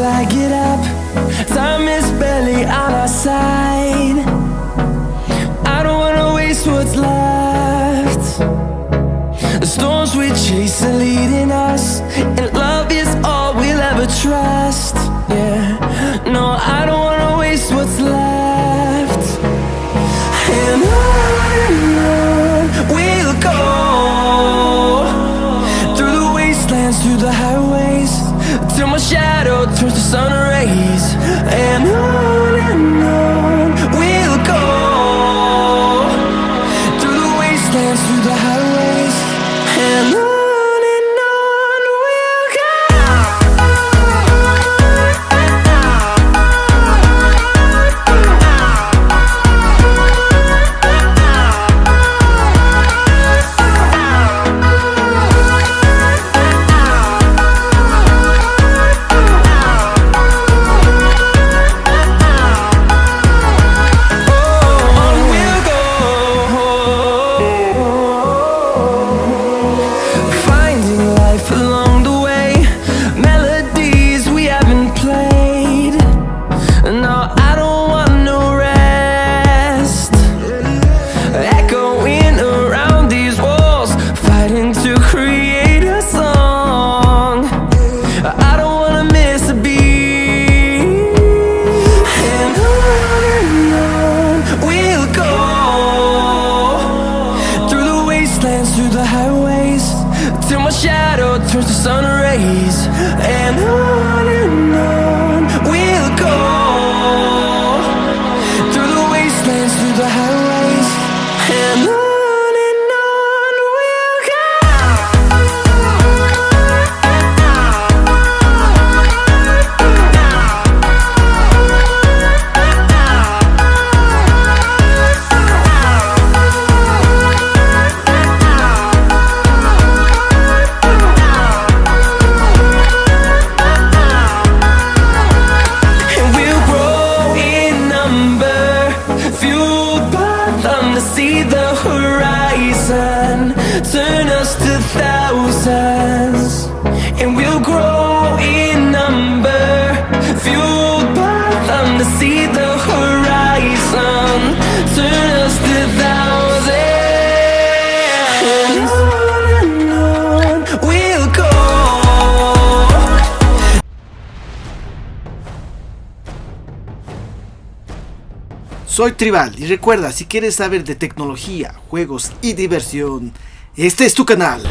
I get up. Time is barely on our side. I don't wanna waste what's left. The storms we chase are leading us, and love is all we'll ever trust. Yeah, no, I don't wanna waste what's left. And on we'll go, through the wastelands, through the highways, till my shadow turns to sun rays. And on we'll go, through the wastelands, through the highways, and on we'll go. Through the highways, till my shadow turns to sun rays. And on we'll go, through the wastelands, through the highways, and on we'll go. See the horizon, turn us to thousands, and we'll grow in number, fueled by them. To see the horizon, turn us to thousands, and on we'll go. Soy Trival y recuerda, si quieres saber de tecnología, juegos y diversión, este es tu canal.